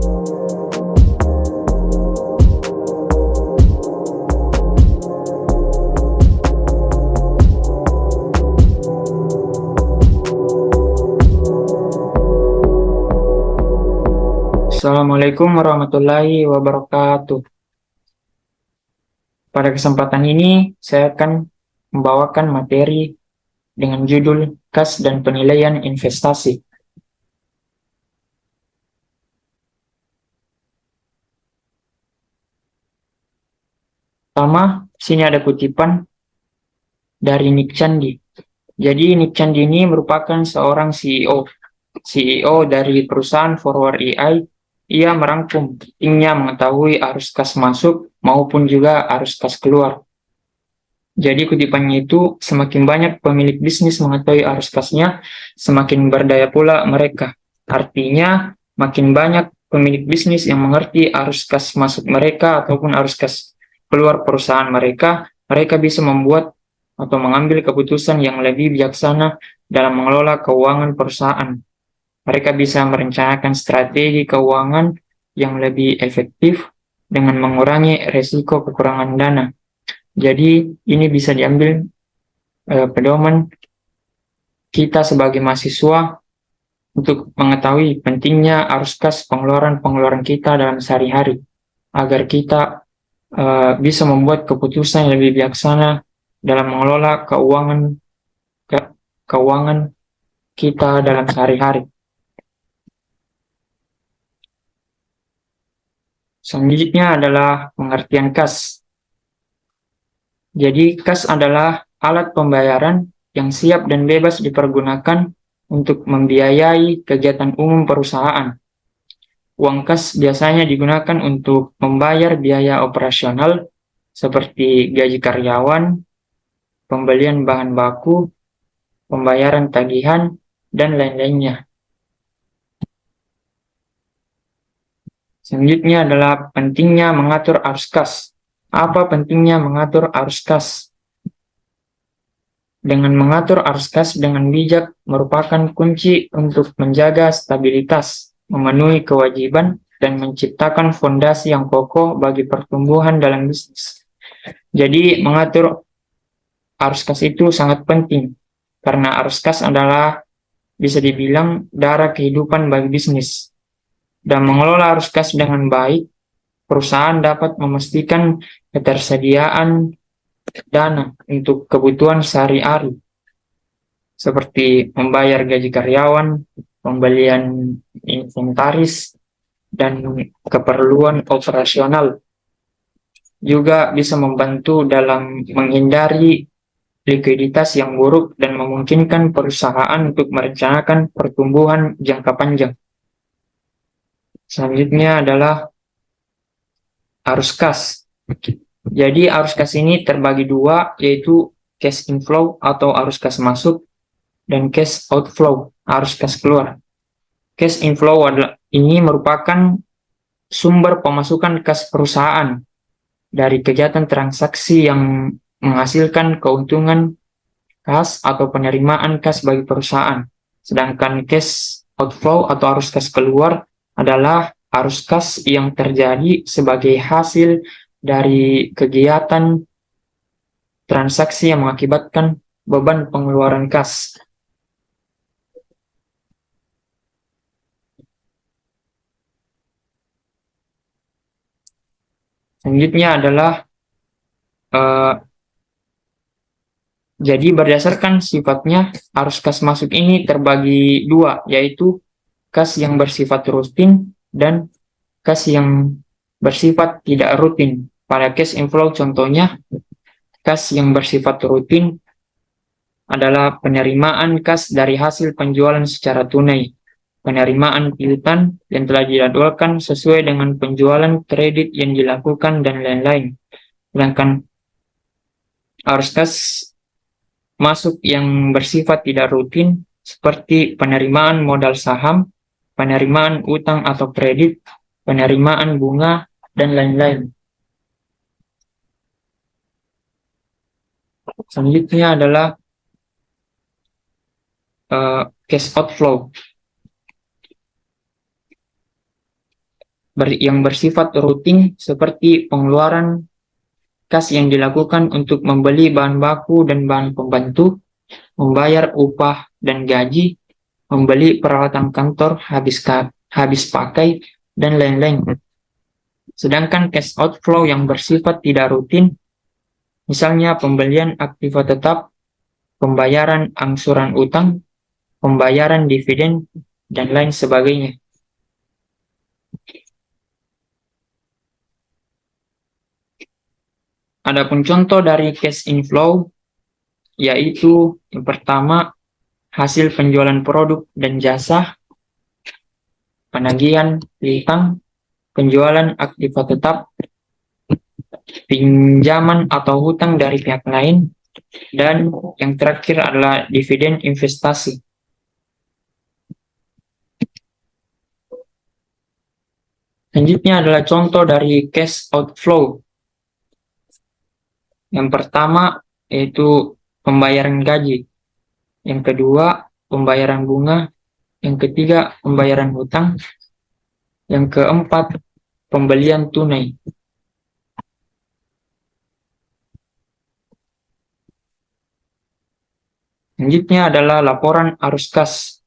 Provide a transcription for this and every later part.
Assalamualaikum warahmatullahi wabarakatuh. Pada kesempatan ini, saya akan membawakan materi dengan judul Kas dan Penilaian Investasi. Pertama, sini ada kutipan dari Nick Candi. Jadi, Nick Candi ini merupakan seorang CEO dari perusahaan Forward AI. Ia merangkum pentingnya mengetahui arus kas masuk maupun juga arus kas keluar. Jadi kutipannya itu, semakin banyak pemilik bisnis mengetahui arus kasnya, semakin berdaya pula mereka. Artinya, makin banyak pemilik bisnis yang mengerti arus kas masuk mereka ataupun arus kas keluar perusahaan mereka, mereka bisa membuat atau mengambil keputusan yang lebih bijaksana dalam mengelola keuangan perusahaan. Mereka bisa merencanakan strategi keuangan yang lebih efektif dengan mengurangi resiko kekurangan dana. Jadi ini bisa diambil pedoman kita sebagai mahasiswa untuk mengetahui pentingnya arus kas pengeluaran kita dalam sehari-hari agar kita bisa membuat keputusan yang lebih bijaksana dalam mengelola keuangan kita dalam sehari-hari. Selanjutnya adalah pengertian kas. Jadi kas adalah alat pembayaran yang siap dan bebas dipergunakan untuk membiayai kegiatan umum perusahaan. Uang kas biasanya digunakan untuk membayar biaya operasional seperti gaji karyawan, pembelian bahan baku, pembayaran tagihan, dan lain-lainnya. Selanjutnya adalah pentingnya mengatur arus kas. Apa pentingnya mengatur arus kas? Dengan mengatur arus kas dengan bijak merupakan kunci untuk menjaga stabilitas, memenuhi kewajiban, dan menciptakan fondasi yang kokoh bagi pertumbuhan dalam bisnis. Jadi, mengatur arus kas itu sangat penting, karena arus kas adalah bisa dibilang darah kehidupan bagi bisnis. Dan mengelola arus kas dengan baik, perusahaan dapat memastikan ketersediaan dana untuk kebutuhan sehari-hari, seperti membayar gaji karyawan, pembelian inventaris, dan keperluan operasional. Juga bisa membantu dalam menghindari likuiditas yang buruk dan memungkinkan perusahaan untuk merencanakan pertumbuhan jangka panjang. Selanjutnya adalah arus kas. Jadi arus kas ini terbagi dua, yaitu cash inflow atau arus kas masuk dan cash outflow, arus kas keluar. Cash inflow ini merupakan sumber pemasukan kas perusahaan dari kegiatan transaksi yang menghasilkan keuntungan kas atau penerimaan kas bagi perusahaan. Sedangkan cash outflow atau arus kas keluar adalah arus kas yang terjadi sebagai hasil dari kegiatan transaksi yang mengakibatkan beban pengeluaran kas. Selanjutnya adalah jadi berdasarkan sifatnya arus kas masuk ini terbagi dua, yaitu kas yang bersifat rutin dan kas yang bersifat tidak rutin. Pada cash inflow contohnya, kas yang bersifat rutin adalah penerimaan kas dari hasil penjualan secara tunai, penerimaan piutang yang telah dijadwalkan sesuai dengan penjualan kredit yang dilakukan, dan lain-lain. Sedangkan arus kas masuk yang bersifat tidak rutin seperti penerimaan modal saham, penerimaan utang atau kredit, penerimaan bunga, dan lain-lain. Selanjutnya adalah cash outflow. yang bersifat rutin seperti pengeluaran kas yang dilakukan untuk membeli bahan baku dan bahan pembantu, membayar upah dan gaji, membeli peralatan kantor habis pakai, dan lain-lain. Sedangkan cash outflow yang bersifat tidak rutin, misalnya pembelian aktiva tetap, pembayaran angsuran utang, pembayaran dividen, dan lain sebagainya. Adapun contoh dari cash inflow, yaitu yang pertama, hasil penjualan produk dan jasa, penagihan piutang, penjualan aktiva tetap, pinjaman atau hutang dari pihak lain, dan yang terakhir adalah dividen investasi. Selanjutnya adalah contoh dari cash outflow. Yang pertama yaitu pembayaran gaji. Yang kedua, pembayaran bunga. Yang ketiga, pembayaran hutang. Yang keempat, pembelian tunai. Selanjutnya adalah laporan arus kas.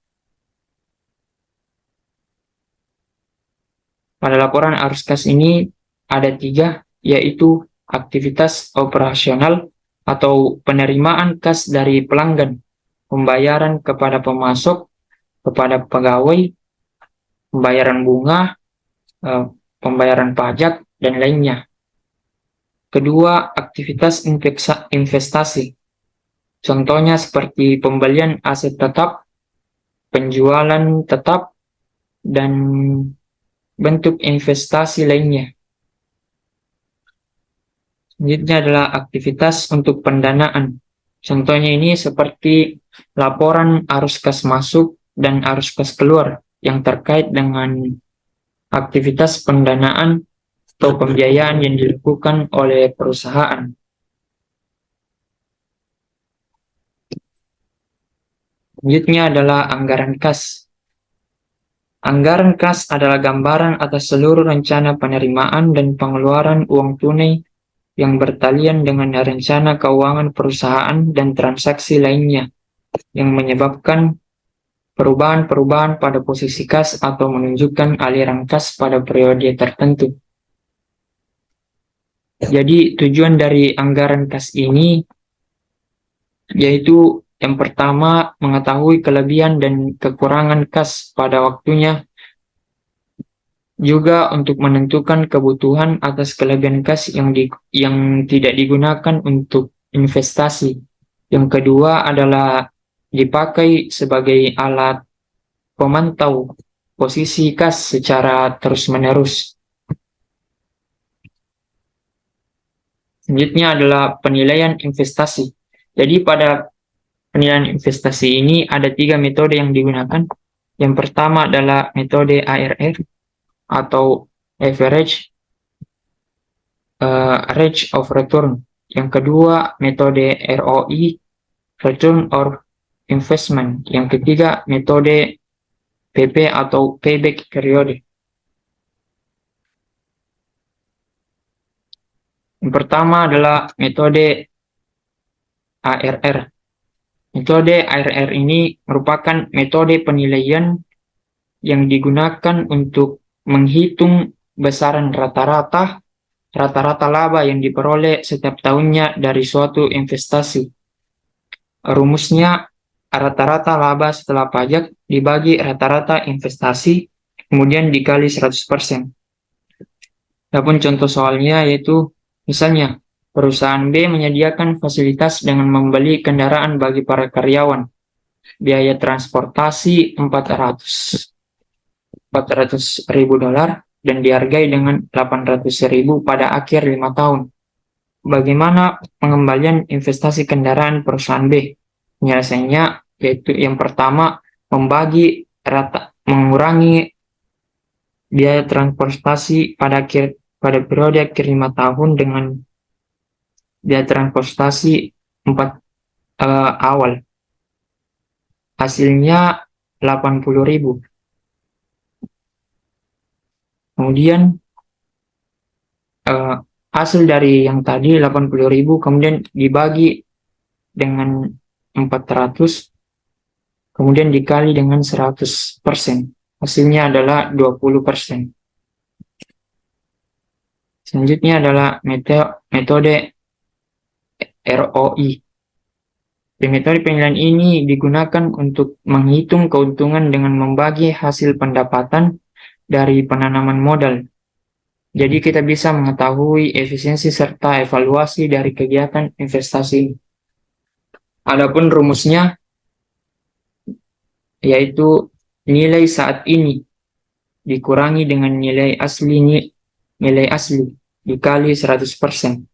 Pada laporan arus kas ini ada 3, yaitu aktivitas operasional atau penerimaan kas dari pelanggan, pembayaran kepada pemasok, kepada pegawai, pembayaran bunga, pembayaran pajak, dan lainnya. Kedua, aktivitas investasi. Contohnya seperti pembelian aset tetap, penjualan tetap, dan bentuk investasi lainnya. Selanjutnya adalah aktivitas untuk pendanaan. Contohnya ini seperti laporan arus kas masuk dan arus kas keluar yang terkait dengan aktivitas pendanaan atau pembiayaan yang dilakukan oleh perusahaan. Selanjutnya adalah anggaran kas. Anggaran kas adalah gambaran atas seluruh rencana penerimaan dan pengeluaran uang tunai yang bertalian dengan rencana keuangan perusahaan dan transaksi lainnya yang menyebabkan perubahan-perubahan pada posisi kas atau menunjukkan aliran kas pada periode tertentu. Jadi tujuan dari anggaran kas ini yaitu yang pertama, mengetahui kelebihan dan kekurangan kas pada waktunya, juga untuk menentukan kebutuhan atas kelebihan kas yang tidak digunakan untuk investasi. Yang kedua adalah dipakai sebagai alat pemantau posisi kas secara terus-menerus. Selanjutnya adalah penilaian investasi. Jadi pada penilaian investasi ini ada 3 metode yang digunakan. Yang pertama adalah metode ARR atau average rate of return. Yang kedua metode ROI, return or investment. Yang ketiga metode PP atau payback period. Yang pertama adalah metode ARR. Metode ARR ini merupakan metode penilaian yang digunakan untuk menghitung besaran rata-rata laba yang diperoleh setiap tahunnya dari suatu investasi. Rumusnya, rata-rata laba setelah pajak dibagi rata-rata investasi, kemudian dikali 100%. Adapun contoh soalnya yaitu, misalnya, perusahaan B menyediakan fasilitas dengan membeli kendaraan bagi para karyawan. Biaya transportasi $400.000 dan dihargai dengan $800.000 pada akhir 5 tahun. Bagaimana pengembalian investasi kendaraan perusahaan B? Penyelesaiannya yaitu yang pertama, mengurangi biaya transportasi pada periode akhir 5 tahun dengan biaya transportasi awal. Hasilnya $80.000. Kemudian hasil dari yang tadi 80.000 kemudian dibagi dengan 400, kemudian dikali dengan 100%. Hasilnya adalah 20%. Selanjutnya adalah metode ROI. Di metode penilaian ini digunakan untuk menghitung keuntungan dengan membagi hasil pendapatan dari penanaman modal. Jadi kita bisa mengetahui efisiensi serta evaluasi dari kegiatan investasi. Adapun rumusnya yaitu nilai saat ini dikurangi dengan nilai asli dikali 100%.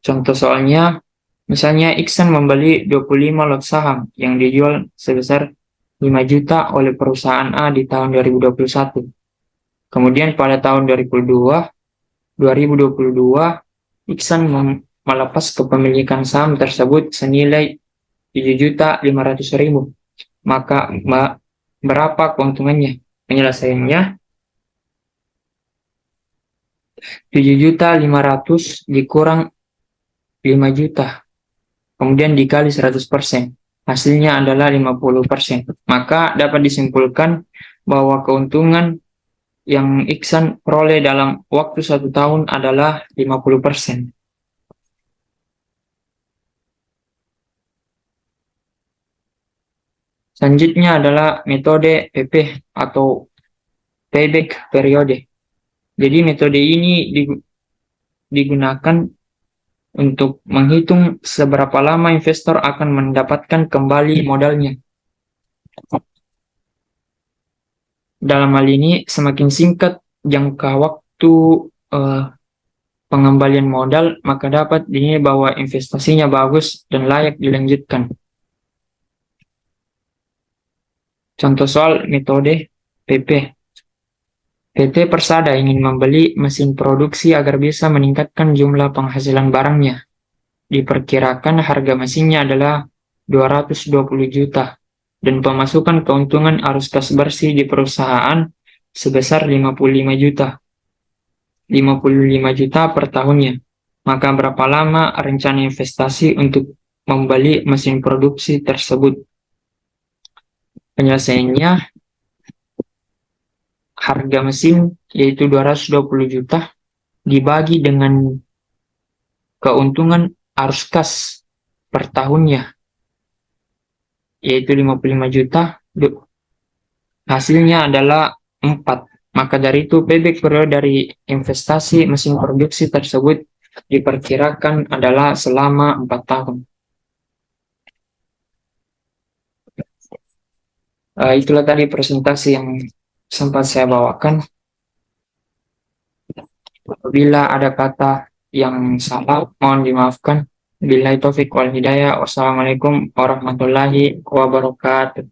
Contoh soalnya, misalnya Iksan membeli 25 lot saham yang dijual sebesar 5 juta oleh perusahaan A di tahun 2021. Kemudian pada tahun 2022 Iksan melepas kepemilikan saham tersebut senilai 7.500.000. Maka berapa keuntungannya? Penyelesaiannya 7.500.000 dikurang 5 juta. Kemudian dikali 100%. Hasilnya adalah 50%. Maka dapat disimpulkan bahwa keuntungan yang Iksan peroleh dalam waktu 1 tahun adalah 50%. Selanjutnya adalah metode PP atau payback periode. Jadi metode ini digunakan untuk menghitung seberapa lama investor akan mendapatkan kembali modalnya. Dalam hal ini, semakin singkat jangka waktu pengembalian modal, maka dapat dinilai bahwa investasinya bagus dan layak dilanjutkan. Contoh soal metode PP. PT Persada ingin membeli mesin produksi agar bisa meningkatkan jumlah penghasilan barangnya. Diperkirakan harga mesinnya adalah 220 juta dan pemasukan keuntungan arus kas bersih di perusahaan sebesar 55 juta. 55 juta per tahunnya. Maka berapa lama rencana investasi untuk membeli mesin produksi tersebut? Penyelesaiannya harga mesin yaitu 220 juta dibagi dengan keuntungan arus kas per tahunnya yaitu 55 juta, hasilnya adalah 4. Maka dari itu payback periode dari investasi mesin produksi tersebut diperkirakan adalah selama 4 tahun. Itulah tadi presentasi yang sempat saya bawakan. Apabila ada kata yang salah, mohon dimaafkan. Billahi taufiq wal hidayah. Wassalamualaikum warahmatullahi wabarakatuh.